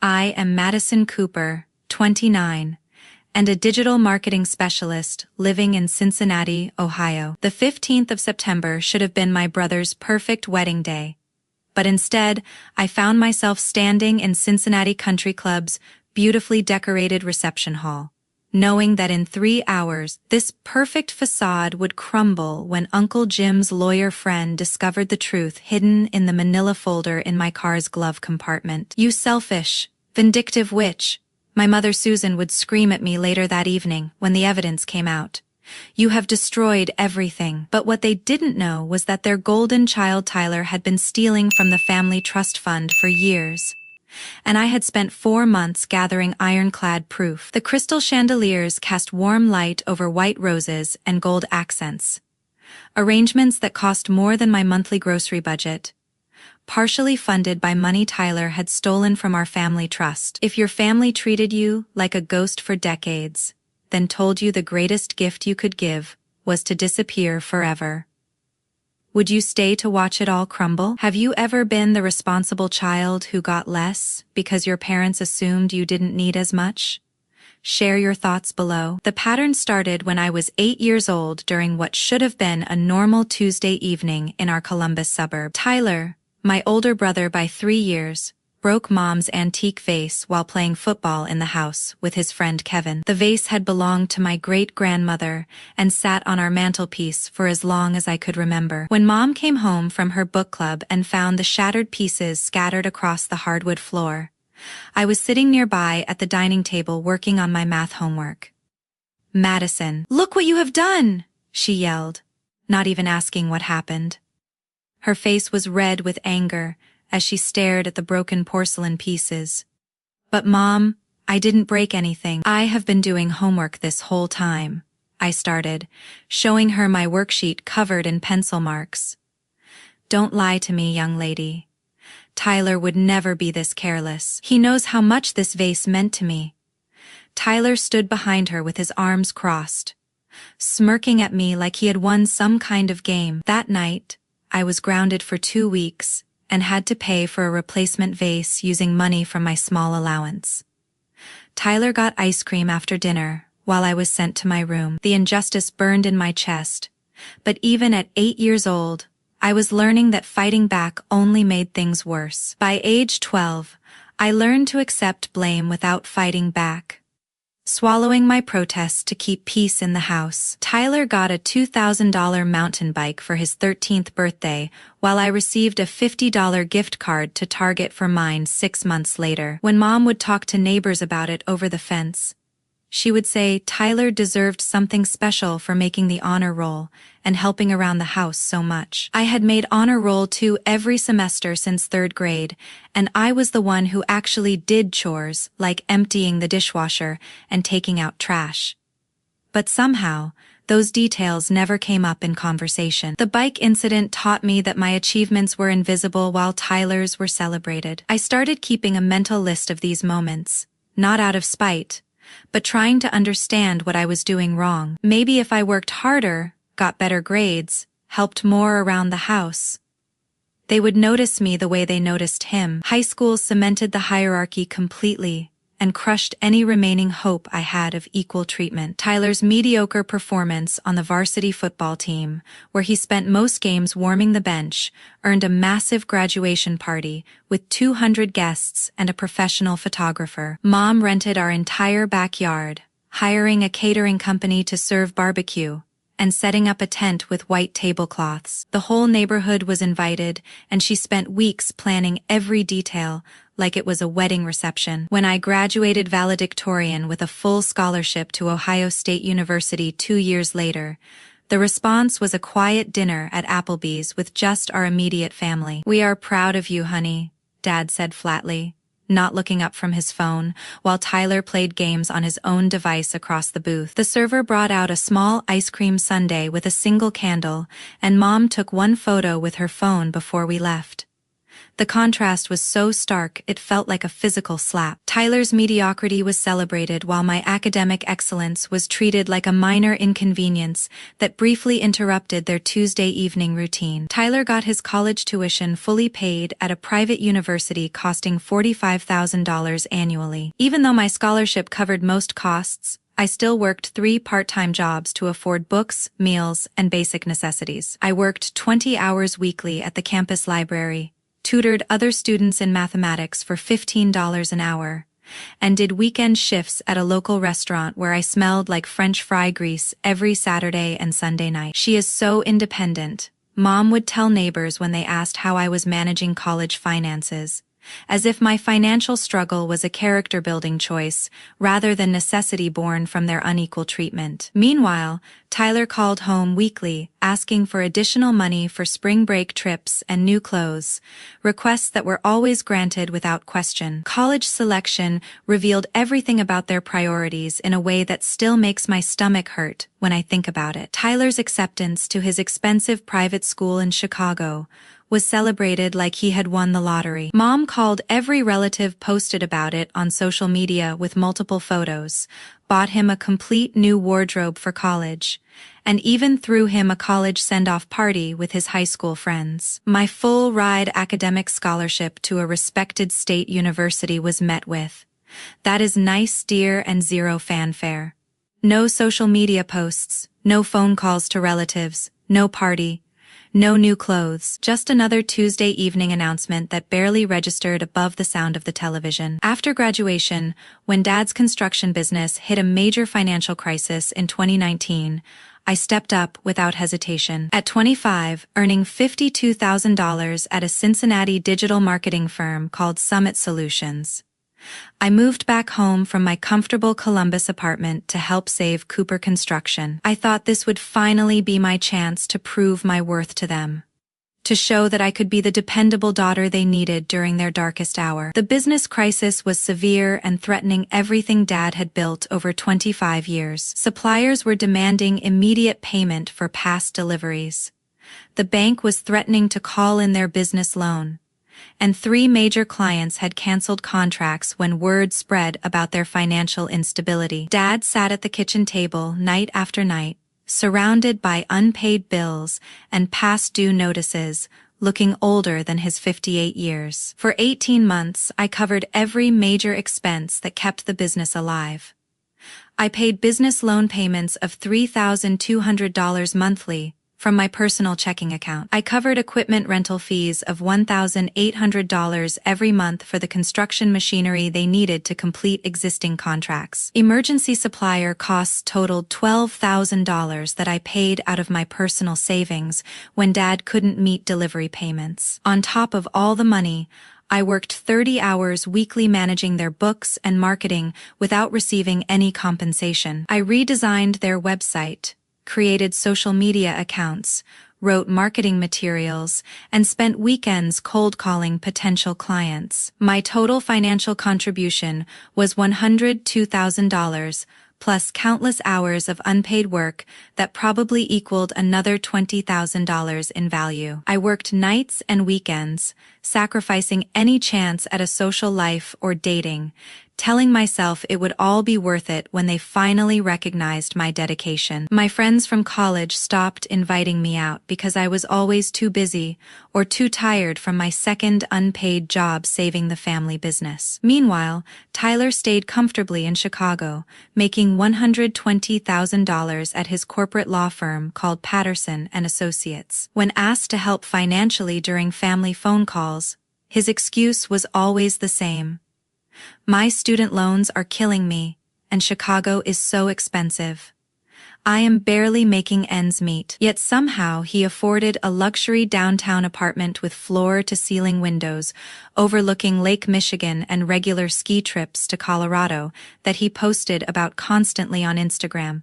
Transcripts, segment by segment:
I am Madison Cooper, 29, and a digital marketing specialist living in Cincinnati, Ohio. The 15th of September should have been my brother's perfect wedding day. But instead, I found myself standing in Cincinnati Country Club's beautifully decorated reception hall, knowing that in 3 hours this perfect facade would crumble when Uncle Jim's lawyer friend discovered the truth hidden in the manila folder in my car's glove compartment. "You selfish, vindictive witch," my mother Susan would scream at me later that evening when the evidence came out. "You have destroyed everything." But what they didn't know was that their golden child Tyler had been stealing from the family trust fund for years. And I had spent 4 months gathering ironclad proof. The crystal chandeliers cast warm light over white roses and gold accents. Arrangements that cost more than my monthly grocery budget. Partially funded by money Tyler had stolen from our family trust. If your family treated you like a ghost for decades, then told you the greatest gift you could give was to disappear forever, would you stay to watch it all crumble? Have you ever been the responsible child who got less because your parents assumed you didn't need as much? Share your thoughts below. The pattern started when I was 8 years old during what should have been a normal Tuesday evening in our Columbus suburb. Tyler, my older brother by 3 years, broke Mom's antique vase while playing football in the house with his friend Kevin. The vase had belonged to my great-grandmother and sat on our mantelpiece for as long as I could remember. When Mom came home from her book club and found the shattered pieces scattered across the hardwood floor, I was sitting nearby at the dining table working on my math homework. "Madison, look what you have done!" she yelled, not even asking what happened. Her face was red with anger as she stared at the broken porcelain pieces. "But Mom, I didn't break anything." "I have been doing homework this whole time," I started, showing her my worksheet covered in pencil marks. "Don't lie to me, young lady. Tyler would never be this careless. He knows how much this vase meant to me." Tyler stood behind her with his arms crossed, smirking at me like he had won some kind of game. That night, I was grounded for 2 weeks and had to pay for a replacement vase using money from my small allowance. Tyler got ice cream after dinner while I was sent to my room. The injustice burned in my chest, but even at 8 years old, I was learning that fighting back only made things worse. By age 12, I learned to accept blame without fighting back, swallowing my protests to keep peace in the house. Tyler got a $2,000 mountain bike for his 13th birthday, while I received a $50 gift card to Target for mine 6 months later. When Mom would talk to neighbors about it over the fence, she would say Tyler deserved something special for making the honor roll and helping around the house so much. I had made honor roll 2 every semester since 3rd grade, and I was the one who actually did chores like emptying the dishwasher and taking out trash. But somehow, those details never came up in conversation. The bike incident taught me that my achievements were invisible while Tyler's were celebrated. I started keeping a mental list of these moments, not out of spite, but trying to understand what I was doing wrong. Maybe if I worked harder, got better grades, helped more around the house, they would notice me the way they noticed him. High school cemented the hierarchy completely and crushed any remaining hope I had of equal treatment. Tyler's mediocre performance on the varsity football team, where he spent most games warming the bench, earned a massive graduation party with 200 guests and a professional photographer. Mom rented our entire backyard, hiring a catering company to serve barbecue, and setting up a tent with white tablecloths. The whole neighborhood was invited, and she spent weeks planning every detail, like it was a wedding reception. When I graduated valedictorian with a full scholarship to Ohio State University 2 years later, the response was a quiet dinner at Applebee's with just our immediate family. "We are proud of you, honey," Dad said flatly, not looking up from his phone, while Tyler played games on his own device across the booth. The server brought out a small ice cream sundae with a single candle, and Mom took one photo with her phone before we left. The contrast was so stark it felt like a physical slap. Tyler's mediocrity was celebrated while my academic excellence was treated like a minor inconvenience that briefly interrupted their Tuesday evening routine. Tyler got his college tuition fully paid at a private university costing $45,000 annually. Even though my scholarship covered most costs, I still worked 3 part-time jobs to afford books, meals, and basic necessities. I worked 20 hours weekly at the campus library, tutored other students in mathematics for $15 an hour, and did weekend shifts at a local restaurant where I smelled like French fry grease every Saturday and Sunday night. "She is so independent," Mom would tell neighbors when they asked how I was managing college finances, as if my financial struggle was a character-building choice rather than necessity born from their unequal treatment. Meanwhile, Tyler called home weekly, asking for additional money for spring break trips and new clothes, requests that were always granted without question. College selection revealed everything about their priorities in a way that still makes my stomach hurt when I think about it. Tyler's acceptance to his expensive private school in Chicago was celebrated like he had won the lottery. Mom called every relative, posted about it on social media with multiple photos, bought him a complete new wardrobe for college, and even threw him a college send-off party with his high school friends. My full-ride academic scholarship to a respected state university was met with, "That is nice, dear," and zero fanfare. No social media posts, no phone calls to relatives, no party, no new clothes, just another Tuesday evening announcement that barely registered above the sound of the television. After graduation, when Dad's construction business hit a major financial crisis in 2019, I stepped up without hesitation. At 25, earning $52,000 at a Cincinnati digital marketing firm called Summit Solutions, I moved back home from my comfortable Columbus apartment to help save Cooper Construction. I thought this would finally be my chance to prove my worth to them, to show that I could be the dependable daughter they needed during their darkest hour. The business crisis was severe and threatening everything Dad had built over 25 years. Suppliers were demanding immediate payment for past deliveries. The bank was threatening to call in their business loan, and 3 major clients had canceled contracts when word spread about their financial instability. Dad sat at the kitchen table night after night, surrounded by unpaid bills and past due notices, looking older than his 58 years. For 18 months, I covered every major expense that kept the business alive. I paid business loan payments of $3,200 monthly from my personal checking account. I covered equipment rental fees of $1,800 every month for the construction machinery they needed to complete existing contracts. Emergency supplier costs totaled $12,000 that I paid out of my personal savings when Dad couldn't meet delivery payments. On top of all the money, I worked 30 hours weekly managing their books and marketing without receiving any compensation. I redesigned their website, created social media accounts, wrote marketing materials, and spent weekends cold calling potential clients. My total financial contribution was $102,000, plus countless hours of unpaid work that probably equaled another $20,000 in value. I worked nights and weekends, sacrificing any chance at a social life or dating, telling myself it would all be worth it when they finally recognized my dedication. My friends from college stopped inviting me out because I was always too busy or too tired from my second unpaid job saving the family business. Meanwhile, Tyler stayed comfortably in Chicago, making $120,000 at his corporate law firm called Patterson and Associates. When asked to help financially during family phone calls, his excuse was always the same: "My student loans are killing me, and Chicago is so expensive. I am barely making ends meet." Yet somehow he afforded a luxury downtown apartment with floor-to-ceiling windows, overlooking Lake Michigan and regular ski trips to Colorado that he posted about constantly on Instagram.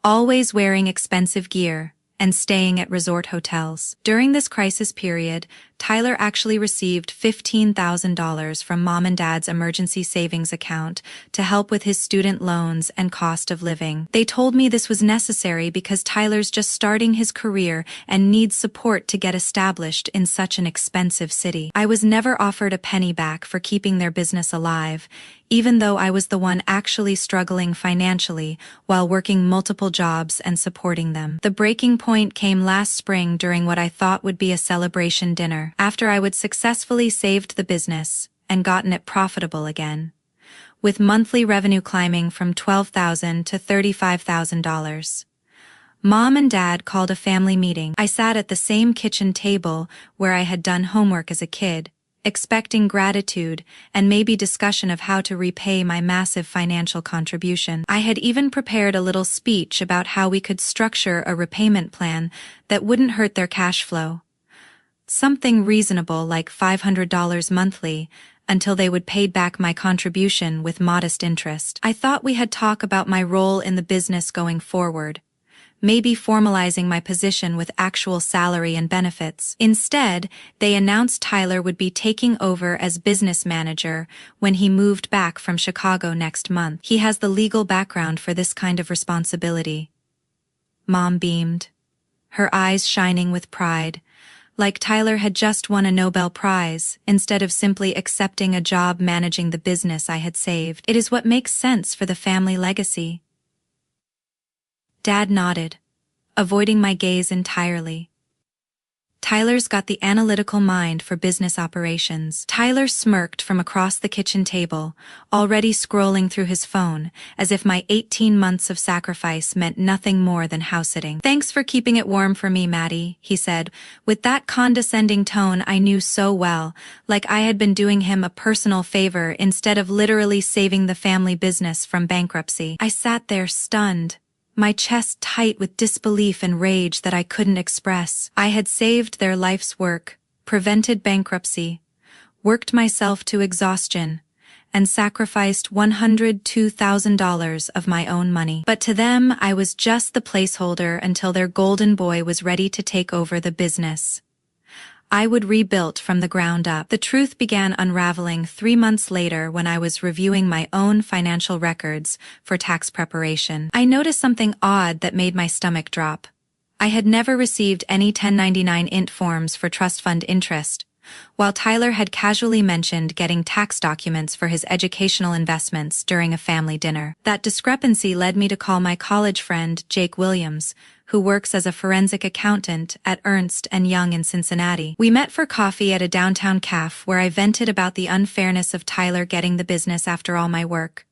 Always wearing expensive gear and staying at resort hotels. During this crisis period, Tyler actually received $15,000 from Mom and Dad's emergency savings account to help with his student loans and cost of living. They told me this was necessary because Tyler's just starting his career and needs support to get established in such an expensive city. I was never offered a penny back for keeping their business alive, even though I was the one actually struggling financially while working multiple jobs and supporting them. The breaking point came last spring during what I thought would be a celebration dinner, after I would successfully saved the business and gotten it profitable again, with monthly revenue climbing from $12,000 to $35,000. Mom and Dad called a family meeting. I sat at the same kitchen table where I had done homework as a kid, expecting gratitude and maybe discussion of how to repay my massive financial contribution. I had even prepared a little speech about how we could structure a repayment plan that wouldn't hurt their cash flow. Something reasonable like $500 monthly, until they would pay back my contribution with modest interest. I thought we had talked about my role in the business going forward, maybe formalizing my position with actual salary and benefits. Instead, they announced Tyler would be taking over as business manager when he moved back from Chicago next month. He has the legal background for this kind of responsibility. Mom beamed, her eyes shining with pride, like Tyler had just won a Nobel Prize instead of simply accepting a job managing the business I had saved. It is what makes sense for the family legacy. Dad nodded, avoiding my gaze entirely. Tyler's got the analytical mind for business operations. Tyler smirked from across the kitchen table, already scrolling through his phone, as if my 18 months of sacrifice meant nothing more than house-sitting. "Thanks for keeping it warm for me, Maddie," he said, with that condescending tone I knew so well, like I had been doing him a personal favor instead of literally saving the family business from bankruptcy. I sat there stunned, my chest tight with disbelief and rage that I couldn't express. I had saved their life's work, prevented bankruptcy, worked myself to exhaustion, and sacrificed $102,000 of my own money. But to them, I was just the placeholder until their golden boy was ready to take over the business. I would rebuild from the ground up. The truth began unraveling 3 months later when I was reviewing my own financial records for tax preparation. I noticed something odd that made my stomach drop. I had never received any 1099 int forms for trust fund interest, while Tyler had casually mentioned getting tax documents for his educational investments during a family dinner. That discrepancy led me to call my college friend Jake Williams, who works as a forensic accountant at Ernst & Young in Cincinnati. We met for coffee at a downtown cafe where I vented about the unfairness of Tyler getting the business after all my work.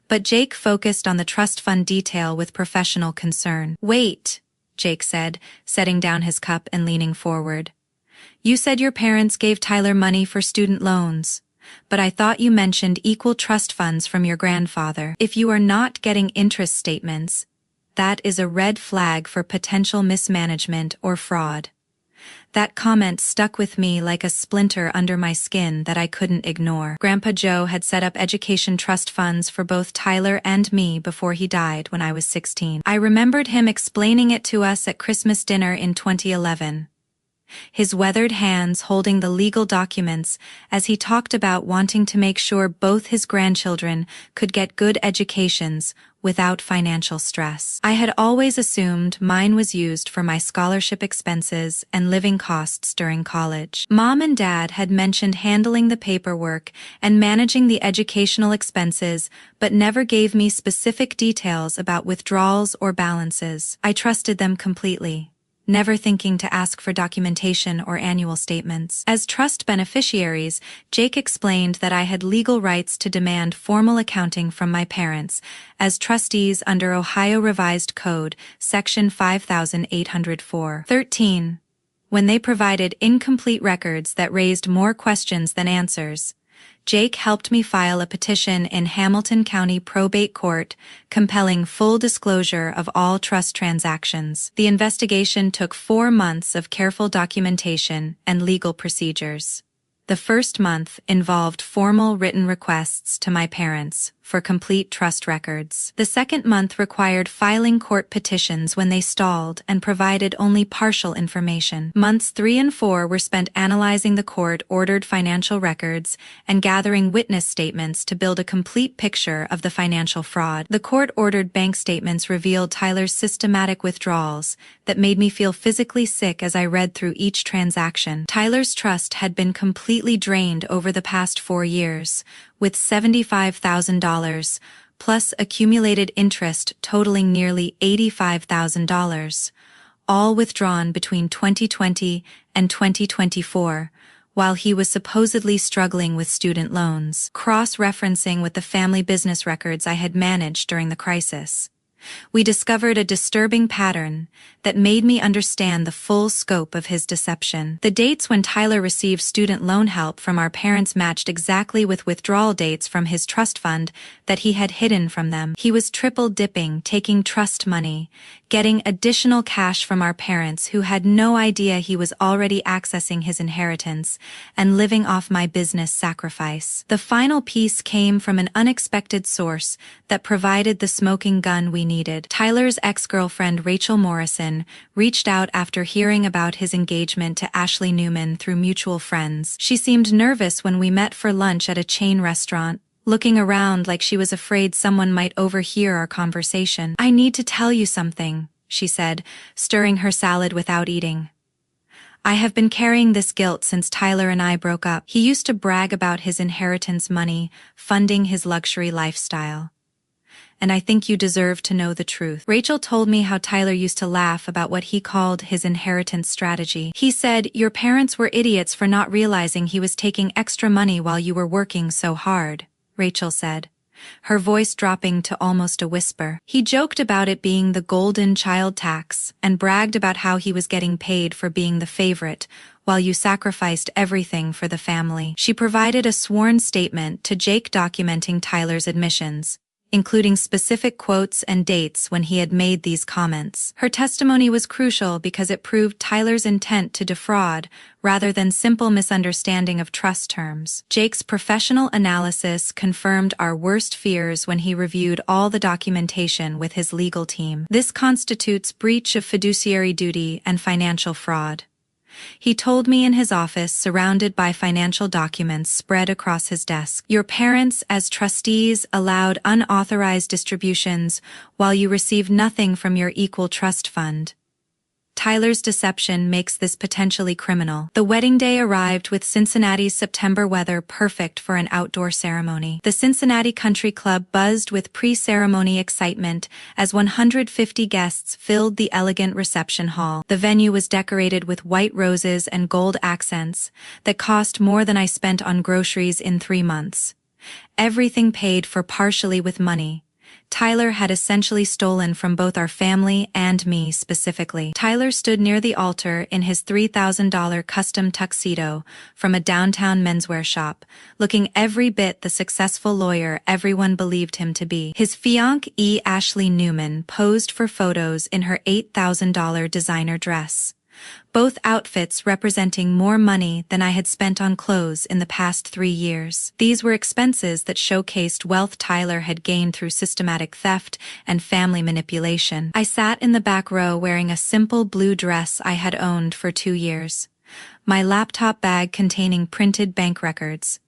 But Jake focused on the trust fund detail with professional concern. "Wait," Jake said, setting down his cup and leaning forward. "You said your parents gave Tyler money for student loans, but I thought you mentioned equal trust funds from your grandfather. If you are not getting interest statements, that is a red flag for potential mismanagement or fraud." That comment stuck with me like a splinter under my skin that I couldn't ignore. Grandpa Joe had set up education trust funds for both Tyler and me before he died when I was 16. I remembered him explaining it to us at Christmas dinner in 2011. His weathered hands holding the legal documents as he talked about wanting to make sure both his grandchildren could get good educations without financial stress. I had always assumed mine was used for my scholarship expenses and living costs during college. Mom and Dad had mentioned handling the paperwork and managing the educational expenses, but never gave me specific details about withdrawals or balances. I trusted them completely, never thinking to ask for documentation or annual statements. As trust beneficiaries, Jake explained that I had legal rights to demand formal accounting from my parents as trustees under Ohio Revised Code, Section 5804-13. When they provided incomplete records that raised more questions than answers, Jake helped me file a petition in Hamilton County Probate Court, compelling full disclosure of all trust transactions. The investigation took 4 months of careful documentation and legal procedures. The first month involved formal written requests to my parents for complete trust records. The second month required filing court petitions when they stalled and provided only partial information. Months 3 and 4 were spent analyzing the court-ordered financial records and gathering witness statements to build a complete picture of the financial fraud. The court-ordered bank statements revealed Tyler's systematic withdrawals that made me feel physically sick as I read through each transaction. Tyler's trust had been completely drained over the past 4 years, with $75,000, plus accumulated interest totaling nearly $85,000, all withdrawn between 2020 and 2024, while he was supposedly struggling with student loans. Cross-referencing with the family business records I had managed during the crisis, we discovered a disturbing pattern that made me understand the full scope of his deception. The dates when Tyler received student loan help from our parents matched exactly with withdrawal dates from his trust fund that he had hidden from them. He was triple-dipping, taking trust money, getting additional cash from our parents who had no idea he was already accessing his inheritance, and living off my business sacrifice. The final piece came from an unexpected source that provided the smoking gun we needed. Tyler's ex-girlfriend Rachel Morrison reached out after hearing about his engagement to Ashley Newman through mutual friends. She seemed nervous when we met for lunch at a chain restaurant, looking around like she was afraid someone might overhear our conversation. "I need to tell you something," she said, stirring her salad without eating. "I have been carrying this guilt since Tyler and I broke up. He used to brag about his inheritance money, funding his luxury lifestyle. And I think you deserve to know the truth." Rachel told me how Tyler used to laugh about what he called his inheritance strategy. "He said, 'Your parents were idiots for not realizing he was taking extra money while you were working so hard,'" Rachel said, her voice dropping to almost a whisper. "He joked about it being the golden child tax and bragged about how he was getting paid for being the favorite, while you sacrificed everything for the family." She provided a sworn statement to Jake documenting Tyler's admissions, including specific quotes and dates when he had made these comments. Her testimony was crucial because it proved Tyler's intent to defraud rather than simple misunderstanding of trust terms. Jake's professional analysis confirmed our worst fears when he reviewed all the documentation with his legal team. This constitutes breach of fiduciary duty and financial fraud. He told me in his office, surrounded by financial documents spread across his desk. "Your parents, as trustees, allowed unauthorized distributions while you received nothing from your equal trust fund. Tyler's deception makes this potentially criminal." The wedding day arrived with Cincinnati's September weather perfect for an outdoor ceremony. The Cincinnati Country Club buzzed with pre-ceremony excitement as 150 guests filled the elegant reception hall. The venue was decorated with white roses and gold accents that cost more than I spent on groceries in 3 months. Everything paid for partially with money Tyler had essentially stolen from both our family and me specifically. Tyler stood near the altar in his $3,000 custom tuxedo from a downtown menswear shop, looking every bit the successful lawyer everyone believed him to be. His fiancée Ashley Newman posed for photos in her $8,000 designer dress, both outfits representing more money than I had spent on clothes in the past 3 years. These were expenses that showcased wealth Tyler had gained through systematic theft and family manipulation. I sat in the back row wearing a simple blue dress I had owned for 2 years, my laptop bag containing printed bank records,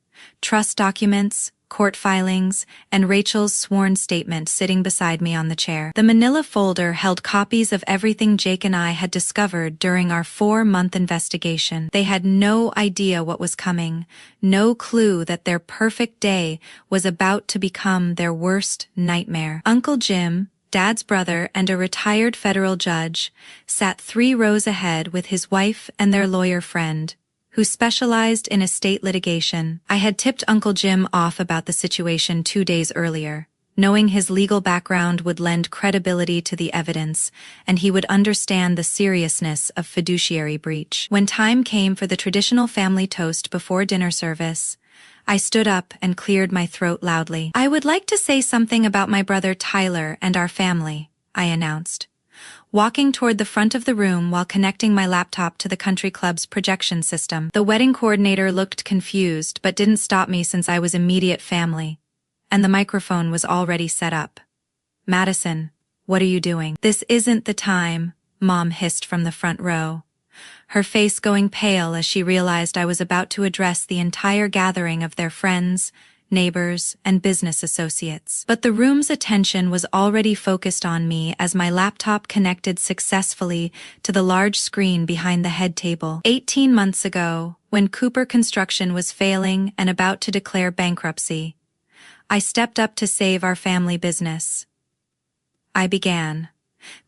trust documents, court filings, and Rachel's sworn statement sitting beside me on the chair. The manila folder held copies of everything Jake and I had discovered during our 4-month investigation. They had no idea what was coming, no clue that their perfect day was about to become their worst nightmare. Uncle Jim, Dad's brother and a retired federal judge, sat 3 rows ahead with his wife and their lawyer friend, who specialized in estate litigation. I had tipped Uncle Jim off about the situation 2 days earlier, knowing his legal background would lend credibility to the evidence, and he would understand the seriousness of fiduciary breach. When time came for the traditional family toast before dinner service, I stood up and cleared my throat loudly. "I would like to say something about my brother Tyler and our family," I announced, walking toward the front of the room while connecting my laptop to the country club's projection system. The wedding coordinator looked confused but didn't stop me since I was immediate family, and the microphone was already set up. "Madison, what are you doing?" "This isn't the time," Mom hissed from the front row, her face going pale as she realized I was about to address the entire gathering of their friends, neighbors, and business associates. But the room's attention was already focused on me as my laptop connected successfully to the large screen behind the head table. 18 months ago, when Cooper Construction was failing and about to declare bankruptcy, I stepped up to save our family business. I began,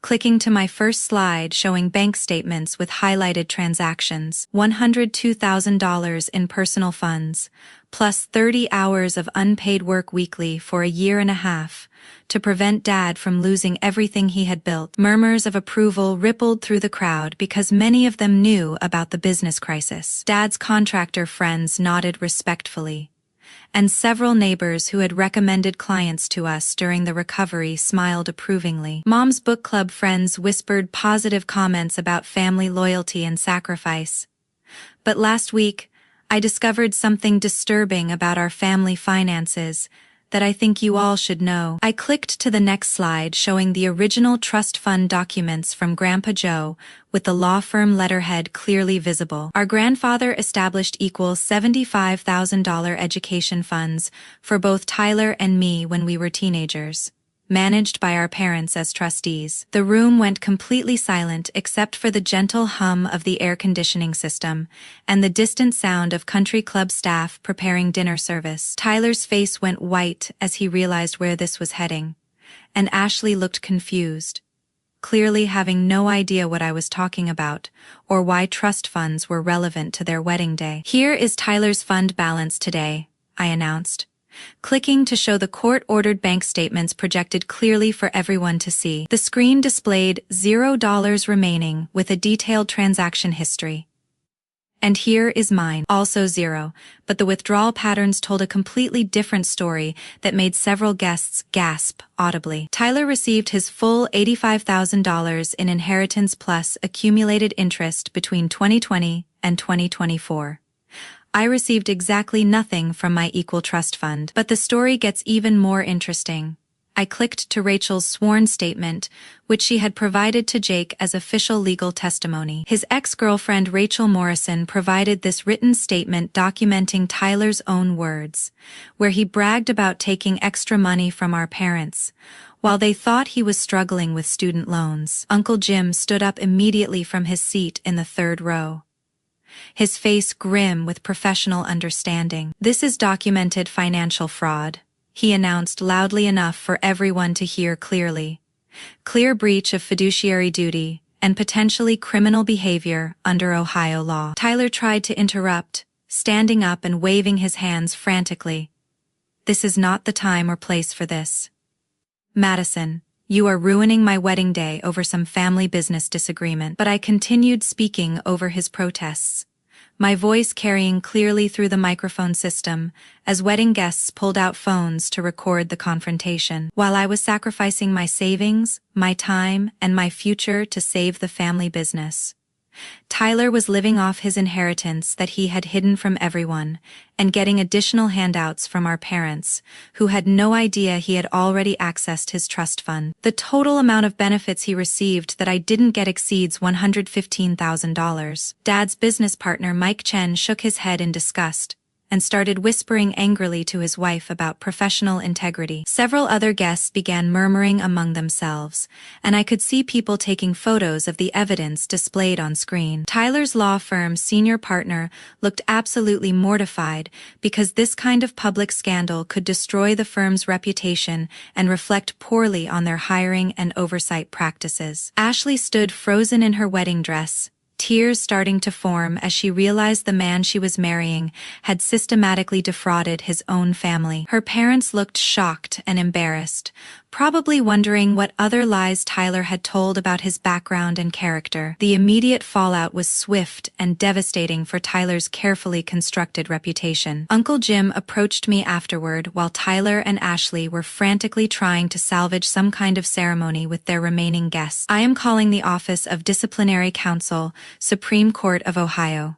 clicking to my first slide showing bank statements with highlighted transactions, $102,000 in personal funds, plus 30 hours of unpaid work weekly for a year and a half, to prevent Dad from losing everything he had built. Murmurs of approval rippled through the crowd because many of them knew about the business crisis. Dad's contractor friends nodded respectfully, and several neighbors who had recommended clients to us during the recovery smiled approvingly. Mom's book club friends whispered positive comments about family loyalty and sacrifice. But last week, I discovered something disturbing about our family finances that I think you all should know. I clicked to the next slide showing the original trust fund documents from Grandpa Joe with the law firm letterhead clearly visible. Our grandfather established equal $75,000 education funds for both Tyler and me when we were teenagers, managed by our parents as trustees. The room went completely silent except for the gentle hum of the air conditioning system and the distant sound of country club staff preparing dinner service. Tyler's face went white as he realized where this was heading, and Ashley looked confused, clearly having no idea what I was talking about or why trust funds were relevant to their wedding day. "Here is Tyler's fund balance today," I announced, clicking to show the court-ordered bank statements projected clearly for everyone to see. The screen displayed $0 remaining with a detailed transaction history. And here is mine, also zero, but the withdrawal patterns told a completely different story that made several guests gasp audibly. Tyler received his full $85,000 in inheritance plus accumulated interest between 2020 and 2024. I received exactly nothing from my equal trust fund. But the story gets even more interesting. I clicked to Rachel's sworn statement, which she had provided to Jake as official legal testimony. His ex-girlfriend Rachel Morrison provided this written statement documenting Tyler's own words, where he bragged about taking extra money from our parents, while they thought he was struggling with student loans. Uncle Jim stood up immediately from his seat in the third row, his face grim with professional understanding. "This is documented financial fraud," he announced loudly enough for everyone to hear clearly. "Clear breach of fiduciary duty and potentially criminal behavior under Ohio law." Tyler tried to interrupt, standing up and waving his hands frantically. "This is not the time or place for this. Madison, you are ruining my wedding day over some family business disagreement." But I continued speaking over his protests, my voice carrying clearly through the microphone system as wedding guests pulled out phones to record the confrontation. While I was sacrificing my savings, my time, and my future to save the family business, Tyler was living off his inheritance that he had hidden from everyone and getting additional handouts from our parents, who had no idea he had already accessed his trust fund. The total amount of benefits he received that I didn't get exceeds $115,000. Dad's business partner Mike Chen shook his head in disgust and started whispering angrily to his wife about professional integrity. Several other guests began murmuring among themselves, and I could see people taking photos of the evidence displayed on screen. Tyler's law firm's senior partner looked absolutely mortified because this kind of public scandal could destroy the firm's reputation and reflect poorly on their hiring and oversight practices. Ashley stood frozen in her wedding dress, tears starting to form as she realized the man she was marrying had systematically defrauded his own family. Her parents looked shocked and embarrassed, probably wondering what other lies Tyler had told about his background and character. The immediate fallout was swift and devastating for Tyler's carefully constructed reputation. Uncle Jim approached me afterward while Tyler and Ashley were frantically trying to salvage some kind of ceremony with their remaining guests. "I am calling the Office of Disciplinary Counsel, Supreme Court of Ohio.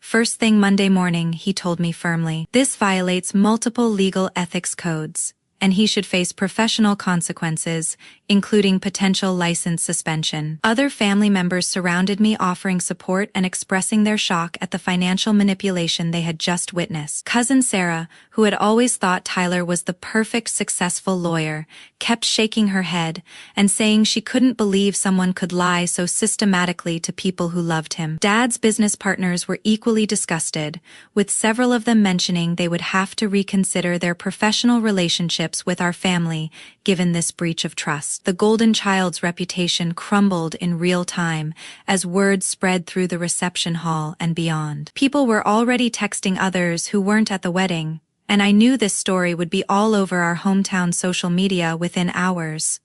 First thing Monday morning, he told me firmly. This violates multiple legal ethics codes, and he should face professional consequences, including potential license suspension. Other family members surrounded me, offering support and expressing their shock at the financial manipulation they had just witnessed. Cousin Sarah, who had always thought Tyler was the perfect successful lawyer, kept shaking her head and saying she couldn't believe someone could lie so systematically to people who loved him. Dad's business partners were equally disgusted, with several of them mentioning they would have to reconsider their professional relationships with our family, given this breach of trust. The golden child's reputation crumbled in real time as word spread through the reception hall and beyond. People were already texting others who weren't at the wedding, and I knew this story would be all over our hometown social media within hours,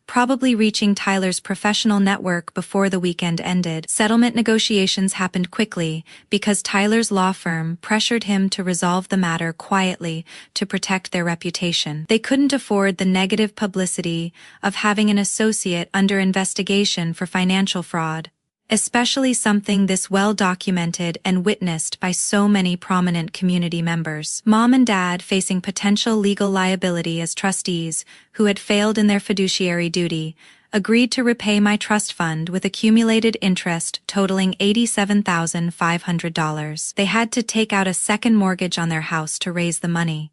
probably reaching Tyler's professional network before the weekend ended. Settlement negotiations happened quickly because Tyler's law firm pressured him to resolve the matter quietly to protect their reputation. They couldn't afford the negative publicity of having an associate under investigation for financial fraud, especially something this well documented and witnessed by so many prominent community members. Mom and Dad, facing potential legal liability as trustees who had failed in their fiduciary duty, agreed to repay my trust fund with accumulated interest totaling $87,500. They had to take out a second mortgage on their house to raise the money.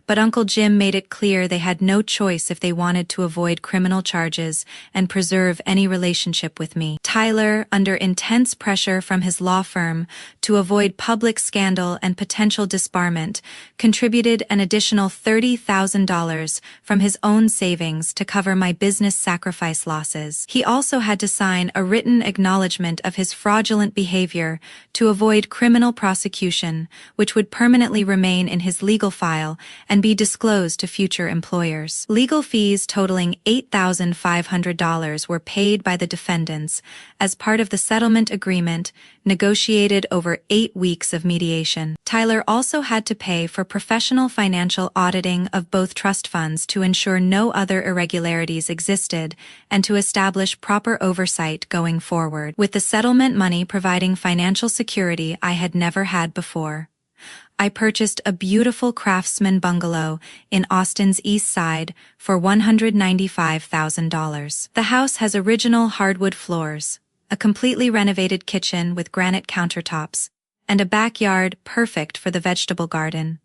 But Uncle Jim made it clear they had no choice if they wanted to avoid criminal charges and preserve any relationship with me. Tyler, under intense pressure from his law firm to avoid public scandal and potential disbarment, contributed an additional $30,000 from his own savings to cover my business sacrifice losses. He also had to sign a written acknowledgement of his fraudulent behavior to avoid criminal prosecution, which would permanently remain in his legal file and be disclosed to future employers. Legal fees totaling $8,500 were paid by the defendants as part of the settlement agreement negotiated over 8 weeks of mediation. Tyler also had to pay for professional financial auditing of both trust funds to ensure no other irregularities existed and to establish proper oversight going forward, with the settlement money providing financial security I had never had before. I purchased a beautiful craftsman bungalow in Austin's East Side for $195,000. The house has original hardwood floors, a completely renovated kitchen with granite countertops, and a backyard perfect for the vegetable garden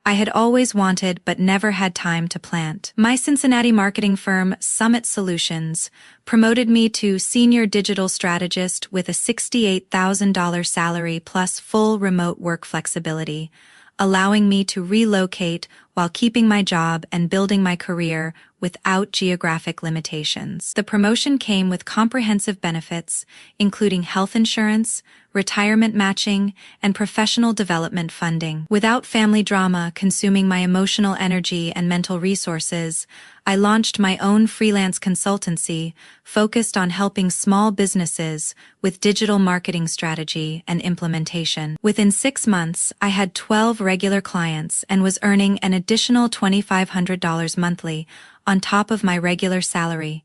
I had always wanted but never had time to plant. My Cincinnati marketing firm, Summit Solutions, promoted me to senior digital strategist with a $68,000 salary plus full remote work flexibility, allowing me to relocate while keeping my job and building my career without geographic limitations. The promotion came with comprehensive benefits, including health insurance, retirement matching, and professional development funding. Without family drama consuming my emotional energy and mental resources, I launched my own freelance consultancy focused on helping small businesses with digital marketing strategy and implementation. Within 6 months, I had 12 regular clients and was earning an additional $2,500 monthly on top of my regular salary,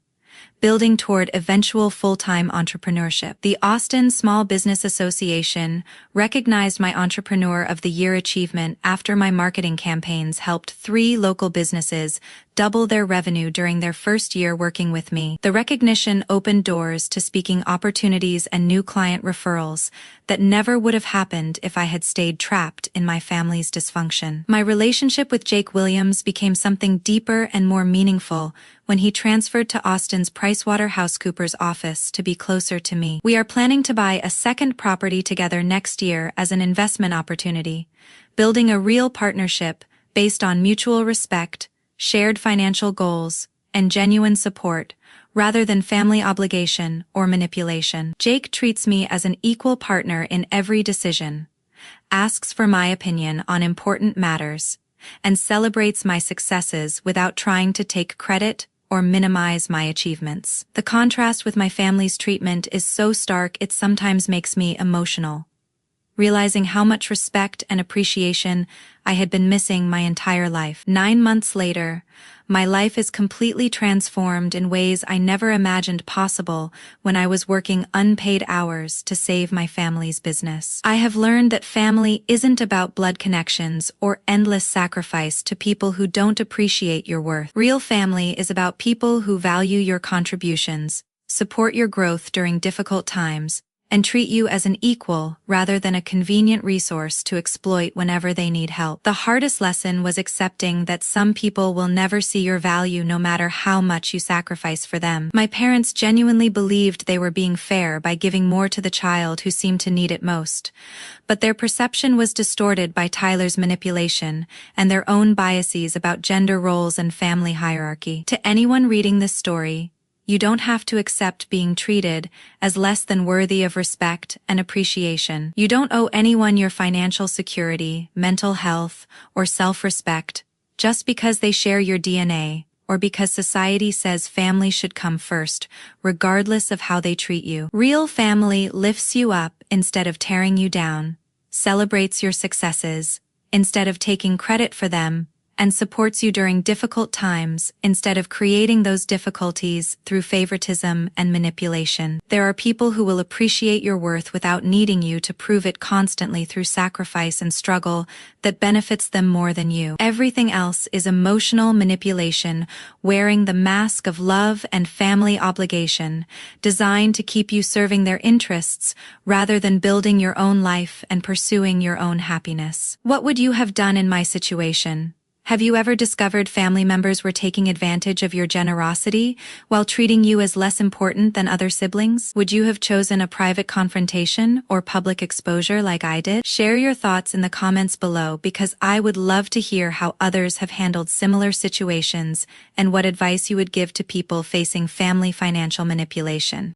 building toward eventual full-time entrepreneurship. The Austin Small Business Association recognized my Entrepreneur of the Year achievement after my marketing campaigns helped 3 local businesses double their revenue during their first year working with me. The recognition opened doors to speaking opportunities and new client referrals that never would have happened if I had stayed trapped in my family's dysfunction. My relationship with Jake Williams became something deeper and more meaningful when he transferred to Austin's PricewaterhouseCoopers office to be closer to me. We are planning to buy a second property together next year as an investment opportunity, building a real partnership based on mutual respect, shared financial goals, and genuine support, rather than family obligation or manipulation. Jake treats me as an equal partner in every decision, asks for my opinion on important matters, and celebrates my successes without trying to take credit or minimize my achievements. The contrast with my family's treatment is so stark it sometimes makes me emotional. realizing how much respect and appreciation I had been missing my entire life. 9 months later, my life is completely transformed in ways I never imagined possible when I was working unpaid hours to save my family's business. I have learned that family isn't about blood connections or endless sacrifice to people who don't appreciate your worth. Real family is about people who value your contributions, support your growth during difficult times, and treat you as an equal rather than a convenient resource to exploit whenever they need help. The hardest lesson was accepting that some people will never see your value no matter how much you sacrifice for them. My parents genuinely believed they were being fair by giving more to the child who seemed to need it most. But their perception was distorted by Tyler's manipulation and their own biases about gender roles and family hierarchy. To anyone reading this story, you don't have to accept being treated as less than worthy of respect and appreciation. You don't owe anyone your financial security, mental health, or self-respect just because they share your DNA or because society says family should come first, regardless of how they treat you. Real family lifts you up instead of tearing you down, celebrates your successes instead of taking credit for them, and supports you during difficult times instead of creating those difficulties through favoritism and manipulation. There are people who will appreciate your worth without needing you to prove it constantly through sacrifice and struggle that benefits them more than you. Everything else is emotional manipulation, wearing the mask of love and family obligation, designed to keep you serving their interests rather than building your own life and pursuing your own happiness. What would you have done in my situation? Have you ever discovered family members were taking advantage of your generosity while treating you as less important than other siblings? Would you have chosen a private confrontation or public exposure like I did? Share your thoughts in the comments below because I would love to hear how others have handled similar situations and what advice you would give to people facing family financial manipulation.